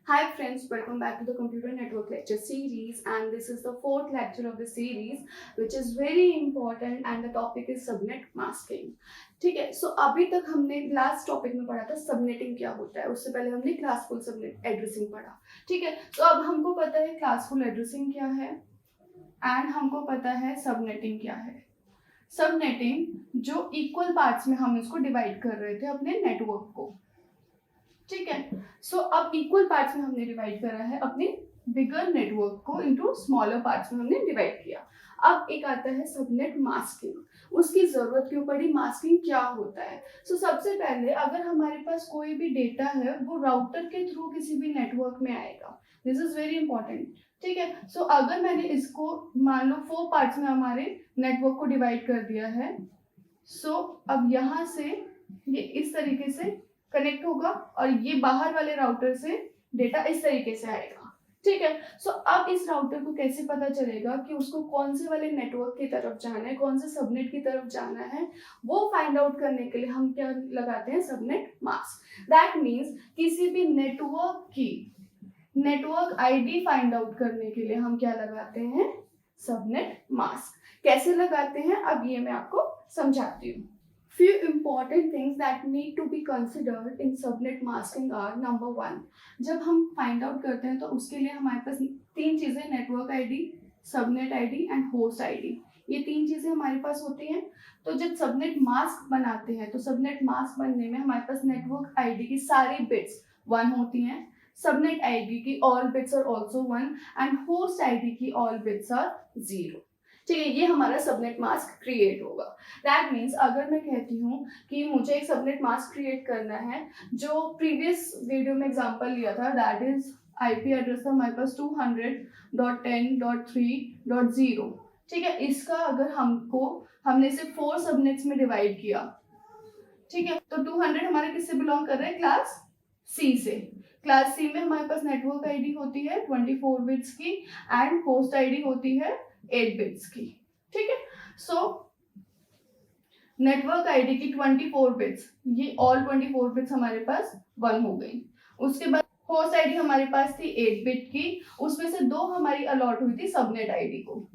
Hi friends, welcome back to the Computer Network lecture series, and this is the fourth lecture of the series which is very important and the topic is subnet masking. ठीक है, so अभी तक हमने last topic में पढ़ा था subnetting क्या होता है, उससे पहले हमने क्लासफुल सबनेट एड्रेसिंग पढ़ा. ठीक है, तो अब हमको पता है क्लासफुल एड्रेसिंग क्या है एंड हमको पता है सबनेटिंग क्या है. सबनेटिंग जो इक्वल पार्ट्स में हम इसको डिवाइड कर रहे थे अपने नेटवर्क को. ठीक है, सो अब इक्वल पार्ट्स में हमने डिवाइड करा है अपने बिगर नेटवर्क को इनटू स्मॉलर पार्ट्स में हमने डिवाइड किया. अब एक आता है सबनेट मास्किंग. उसकी जरूरत क्यों पड़ी, मास्किंग क्या होता है. सो सबसे पहले अगर हमारे पास कोई भी डेटा है वो राउटर के थ्रू किसी भी नेटवर्क में आएगा. This is very important. ठीक है, सो अगर मैंने इसको मान लो 4 पार्ट्स में हमारे नेटवर्क को डिवाइड कर दिया है, सो अब यहाँ से ये इस तरीके से कनेक्ट होगा और ये बाहर वाले राउटर से डेटा इस तरीके से आएगा. ठीक है, सो अब इस राउटर को कैसे पता चलेगा कि उसको कौन से वाले नेटवर्क की तरफ जाना है, कौन से सबनेट की तरफ जाना है, वो फाइंड आउट करने के लिए हम क्या लगाते हैं, सबनेट मास्क. दैट मीन्स किसी भी नेटवर्क की नेटवर्क आईडी फाइंड आउट करने के लिए हम क्या लगाते हैं, सबनेट मास्क. कैसे लगाते हैं अब ये मैं आपको समझाती हूँ. Few important things that need to be considered in subnet masking are number 1. जब हम find out करते हैं तो उसके लिए हमारे पास 3 चीज़ें, network ID, subnet ID and host ID. ये 3 चीज़ें हमारे पास होती हैं. तो जब सबनेट मास्क बनाते हैं तो सबनेट मास्क बनने में हमारे पास नेटवर्क आईडी की सारी बिट्स 1 होती हैं, सबनेट आईडी की all bits are also 1 and host ID की ऑल बिट्स आर 0. ठीक है, ये हमारा सबनेट मास्क क्रिएट होगा. दैट मीन्स अगर मैं कहती हूँ कि मुझे एक सबनेट मास्क क्रिएट करना है, जो प्रीवियस वीडियो में एग्जांपल लिया था, दैट इज आईपी एड्रेस था हमारे पास 200.10.3.0. ठीक है, इसका अगर हमने इसे 4 सबनेट्स में डिवाइड किया. ठीक है, तो 200 हमारे किससे बिलोंग कर रहे हैं, क्लास सी से. क्लास सी में हमारे पास नेटवर्क आईडी होती है 24 बिट्स की एंड होस्ट आईडी होती है 8 बिट्स की. ठीक है, सो नेटवर्क आईडी की 24 बिट्स, ये ऑल 24 बिट्स हमारे पास 1 हो गई. उसके बाद होस्ट आईडी हमारे पास थी 8 बिट की, उसमें से 2 हमारी अलॉट हुई थी सबनेट आईडी को.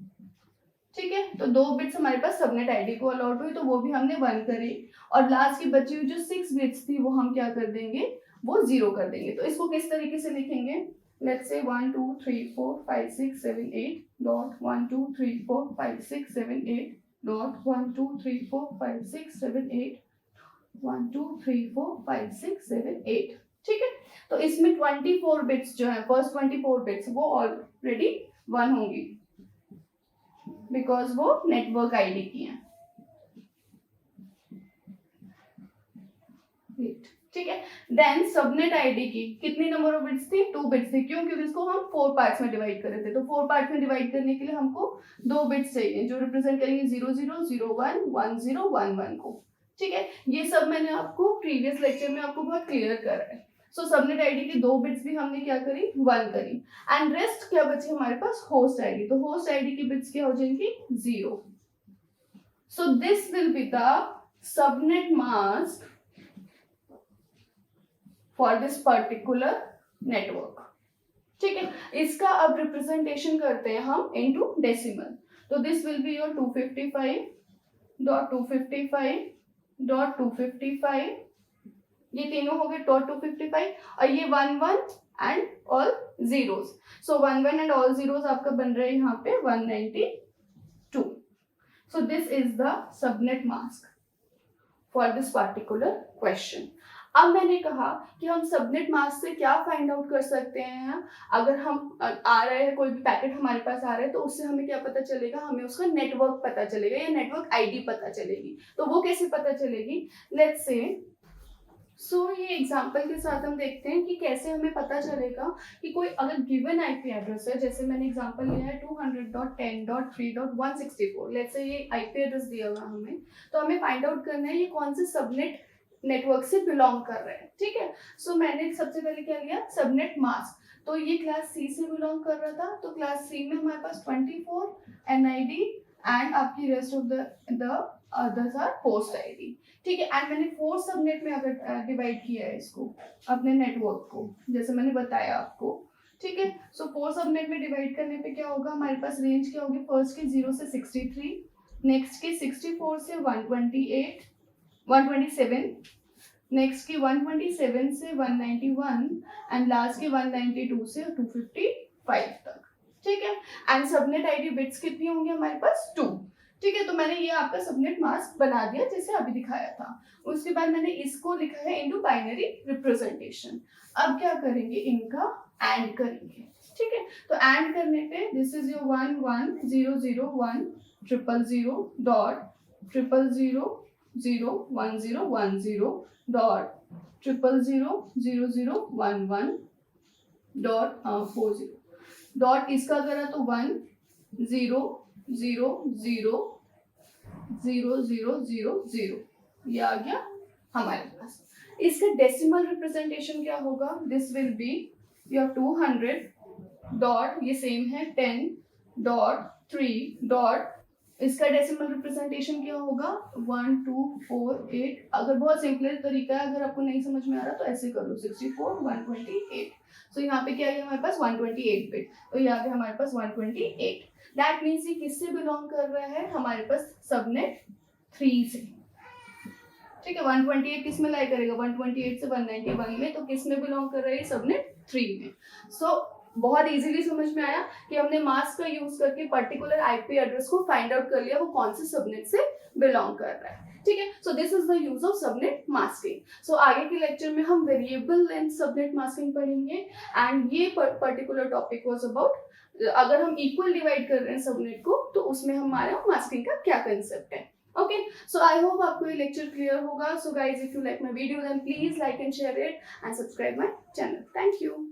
ठीक है, तो 2 बिट्स हमारे पास सबनेट आईडी को अलॉट हुई, तो वो भी हमने 1 करी. और लास्ट की बची हुई जो 6 बिट्स थी वो हम क्या कर देंगे, वो 0 कर देंगे. तो इसको किस तरीके से लिखेंगे, let's say 1 2 3 4 5 6 7 8 dot 1 2 3 4 5 6 7 8 dot 1 2 3 4 5 6 7 8 1 2 3 4 5 6 7 8. ठीक है, तो इसमें 24 बिट्स जो है, फर्स्ट 24 बिट्स वो ऑलरेडी 1 होंगी बिकॉज वो नेटवर्क आईडी की हैं. ठीक है, देन सबनेट आईडी की कितनी नंबर ऑफ बिट्स थी, 2 बिट्स थी. क्यों, क्योंकि इसको हम 4 पार्ट्स में डिवाइड कर रहे थे. तो 4 पार्ट्स में डिवाइड करने के लिए हमको 2 बिट्स चाहिए जो रिप्रेजेंट करेंगे 0 0 0 1 1 0 1 1 को. ठीक है, ये सब मैंने आपको प्रीवियस लेक्चर में आपको बहुत क्लियर करा है. सो सबनेट आईडी की 2 बिट्स भी हमने क्या करी, 1 करी. एंड रेस्ट क्या बची हमारे पास, होस्ट आईडी. तो होस्ट आईडी की बिट्स क्या हो जाएंगी, 0. So this will be the subnet mask for this particular network. ठीक है, इसका अब रिप्रेजेंटेशन करते हैं हम इनटू डेसिमल. तो दिस विल बी योर 255.255.255. ये तीनों हो गए .255 और ये 1 1 and all zeros. So 1 1 and all zeros आपका बन रहा है यहाँ पे 192. सो this is the subnet mask for this particular question. अब मैंने कहा कि हम सबनेट मास्क से क्या फाइंड आउट कर सकते हैं. अगर हम आ रहे हैं, कोई भी पैकेट हमारे पास आ रहा है, तो उससे हमें क्या पता चलेगा, हमें उसका नेटवर्क पता चलेगा या नेटवर्क आईडी पता चलेगी. तो वो कैसे पता चलेगी, लेट्स से ये एग्जांपल के साथ हम देखते हैं कि कैसे हमें पता चलेगा कि कोई अगर गिवन आईपी एड्रेस है, जैसे मैंने एग्जांपल लिया है 200.10.3.164. लेट्स से ये आईपी एड्रेस दिया हुआ हमें, तो हमें फाइंड आउट करना है ये कौन से सबनेट नेटवर्क से बिलोंग कर रहे हैं. ठीक है, सो मैंने सबसे पहले क्या लिया, सबनेट मास्क. तो ये क्लास सी से बिलोंग कर रहा था, तो क्लास सी में हमारे पास 24 एनआईडी एंड आपकी rest of the others R post ID. ठीक है, एंड मैंने 4 सबनेट में अगर डिवाइड किया है इसको अपने नेटवर्क को, जैसे मैंने बताया आपको। ठीक है, सो 4 सबनेट में डिवाइड करने पे क्या होगा, हमारे पास रेंज क्या होगी, फर्स्ट की 0 से 63, नेक्स्ट की 64 से 128 127, नेक्स्ट की 127 से 191 एंड लास्ट की 192 से 255 तक। ठीक है, एंड सबनेट आईडी बिट्स कितनी होंगी हमारे पास, 2। ठीक है, तो मैंने ये आपका सबनेट मास्क बना दिया जैसे अभी दिखाया था। उसके बाद मैंने इसको लिखा है इनटू बाइनरी रिप्रेजेंटेशन। अब क्या करेंगे, इनका एंड करेंगे। ठीक है, तो एंड करने पे this is your 1 1 0 0 1 0 0 dot 0 0 0 1 0 1 0 dot 0 0 0 0 1 1 dot 4 0 dot इसका करा तो 1 0 0 0 0 0 0 0 ये आ गया हमारे पास। इसका डेसिमल रिप्रेजेंटेशन क्या होगा, this will be your 200 dot ये सेम है 10 डॉट 3 डॉट इसका डेसिमल रिप्रेजेंटेशन क्या होगा 1 2 4 8। अगर बहुत सिंपल तरीका है, अगर आपको नहीं समझ में आ रहा तो ऐसे कर लो 64 128। सो यहाँ पे क्या है हमारे पास 128 बिट, तो यहाँ पे हमारे पास 128। दैट मीन्स ये किससे बिलोंग कर रहा है, हमारे पास सबनेट 3 से। ठीक है, 128 किस में लाई करेगा, 128 से 191 में, तो किस में बिलोंग कर रहा है, सबनेट 3 में। सो बहुत इजीली समझ में आया कि हमने मास्क का यूज करके पर्टिकुलर आईपी एड्रेस को फाइंड आउट कर लिया वो कौन से सबनेट से बिलोंग कर रहा है। ठीक है, so this is the use of subnet masking. So आगे के लेक्चर में हम वेरिएबल लेंथ सबनेट मास्किंग पढ़ेंगे एंड ये पर्टिकुलर टॉपिक वाज अबाउट अगर हम इक्वल डिवाइड कर रहे हैं सबनेट को तो उसमें हमारा मास्किंग का क्या कंसेप्ट है। Okay, so I hope आपको ये लेक्चर क्लियर होगा. So guys, if you like my video then please like and share it and subscribe my channel. Thank you.